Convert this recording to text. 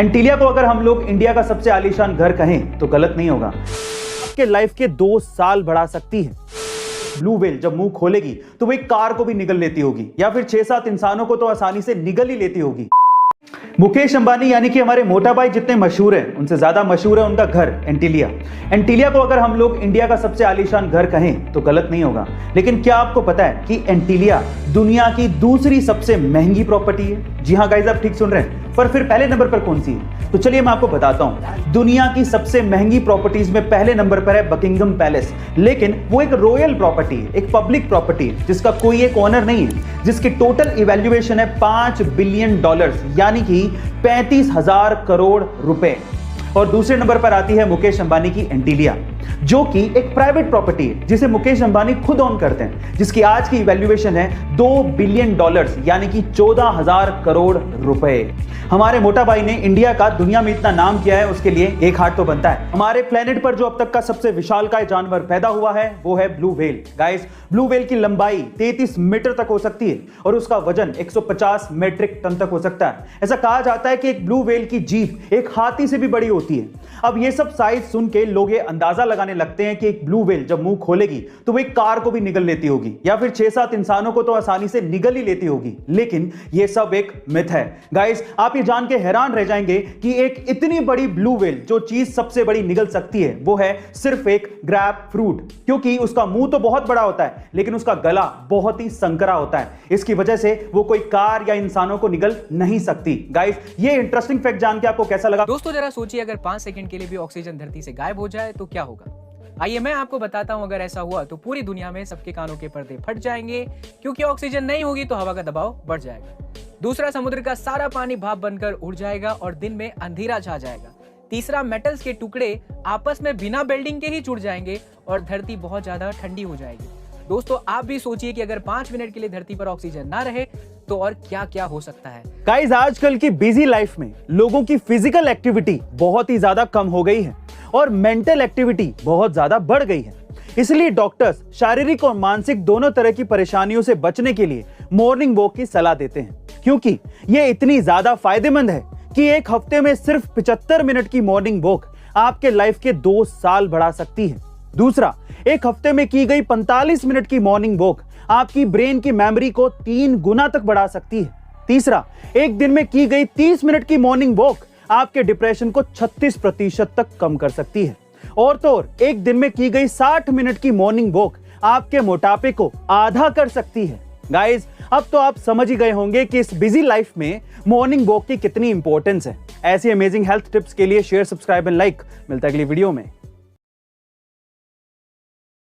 एंटीलिया को अगर हम लोग इंडिया का सबसे आलीशान घर कहें तो गलत नहीं होगा। आपके लाइफ के 2 साल बढ़ा सकती है। ब्लू व्हेल जब मुंह खोलेगी तो वो एक कार को भी निगल लेती होगी, या फिर 6-7 इंसानों को तो आसानी से निगल ही लेती होगी। मुकेश अंबानी यानी कि हमारे मोटा भाई जितने मशहूर हैं, उनसे ज्यादा मशहूर है उनका घर एंटीलिया। एंटीलिया को अगर हम लोग इंडिया का सबसे आलीशान घर कहें तो गलत नहीं होगा। लेकिन क्या आपको पता है कि एंटीलिया दुनिया की दूसरी सबसे महंगी प्रॉपर्टी है? जी हां गाइस, आप ठीक सुन रहे हैं। पर फिर पहले नंबर पर कौन सी है? तो चलिए मैं आपको बताता हूं। दुनिया की सबसे महंगी प्रॉपर्टीज में पहले नंबर पर है बकिंगम पैलेस। लेकिन वो एक रॉयल प्रॉपर्टी है, एक पब्लिक प्रॉपर्टी है, जिसका कोई एक ओनर नहीं है, जिसकी टोटल इवैल्यूएशन है $5 बिलियन, यानी कि 35,000 करोड़ रुपए। और दूसरे नंबर पर आती है मुकेश अंबानी की एंटीलिया, जो कि एक प्राइवेट प्रॉपर्टी है जिसे मुकेश अंबानी खुद ओन करते हैं, जिसकी आज की इवैल्यूएशन है $2 बिलियन, यानी कि 14,000 करोड़ रुपए। हमारे मोटा भाई ने इंडिया का दुनिया में इतना नाम किया है, उसके लिए एक हार्ट तो बनता है। हमारे प्लेनेट पर जो अब तक का सबसे विशालकाय जानवर पैदा हुआ है वो है blue whale. Guys, blue whale की लंबाई 33 मीटर तक हो सकती है और उसका वजन 150 मीट्रिक टन तक हो सकता है। ऐसा कहा जाता है कि एक ब्लू व्हेल की जीभ एक हाथी से भी बड़ी होती है। अब ये सब साइज सुन के लोग ये अंदाजा लगाने लगते हैं कि एक ब्लू व्हेल जब मुंह खोलेगी तो वो एक कार को भी निगल लेती होगी, या फिर 6-7 इंसानों को तो आसानी से निगल ही लेती होगी। लेकिन ये सब एक मिथ है। गाइस, आप ये जान के हैरान रह जाएंगे कि एक इतनी बड़ी ब्लू व्हेल जो चीज सबसे बड़ी निगल सकती है वो है सिर्फ एक ग्रैप फ्रूट, क्योंकि उसका मुंह तो बहुत बड़ा होता है लेकिन उसका गला बहुत ही संकरा होता है। इसकी वजह से वो कोई कार या इंसानों को निगल नहीं सकती। गाइस, ये इंटरेस्टिंग फैक्ट जान के आपको कैसा लगा? दोस्तों जरा सोचिए, अगर 5 सेकंड के लिए भी ऑक्सीजन धरती से गायब हो जाए तो क्या होगा? आइए मैं आपको बताता हूं। अगर ऐसा हुआ तो पूरी दुनिया में सबके कानों के पर्दे फट जाएंगे, क्योंकि ऑक्सीजन नहीं होगी तो हवा का दबाव बढ़ जाएगा। दूसरा, समुद्र का सारा पानी भाप बनकर उड़ जाएगा और दिन में अंधेरा छा जाएगा। तीसरा, मेटल्स के टुकड़े आपस में बिना बेल्डिंग के ही जुड़ जाएंगे और धरती बहुत ज्यादा ठंडी हो जाएगी। दोस्तों, आप भी सोचिए कि अगर 5 मिनट के लिए धरती पर ऑक्सीजन ना रहे तो और क्या क्या हो सकता है। गाइस, आजकल की बिजी लाइफ में लोगों की फिजिकल एक्टिविटी बहुत ही ज्यादा कम हो गई है और मेंटल एक्टिविटी बहुत ज्यादा बढ़ गई है। इसलिए डॉक्टर्स शारीरिक और मानसिक दोनों तरह की परेशानियों से बचने के लिए मॉर्निंग वॉक की सलाह देते हैं, क्योंकि यह इतनी ज्यादा फायदेमंद है कि एक हफ्ते में सिर्फ 75 मिनट की मॉर्निंग वॉक आपके लाइफ के 2 साल बढ़ा सकती है। दूसरा, एक हफ्ते में की गई 45 मिनट की मॉर्निंग वॉक आपकी ब्रेन की मेमोरी को 3 गुना तक बढ़ा सकती है। तीसरा, एक दिन में की गई 30 मिनट की मॉर्निंग वॉक आपके डिप्रेशन को 36% तक कम कर सकती है। और तो और, एक दिन में की गई 60 मिनट की मॉर्निंग वॉक आपके मोटापे को आधा कर सकती है। गाइस, अब तो आप समझ ही गए होंगे कि इस बिजी लाइफ में मॉर्निंग वॉक की कितनी इंपॉर्टेंस है। ऐसी अमेजिंग हेल्थ टिप्स के लिए शेयर, सब्सक्राइब एंड लाइक। मिलता है अगली वीडियो में।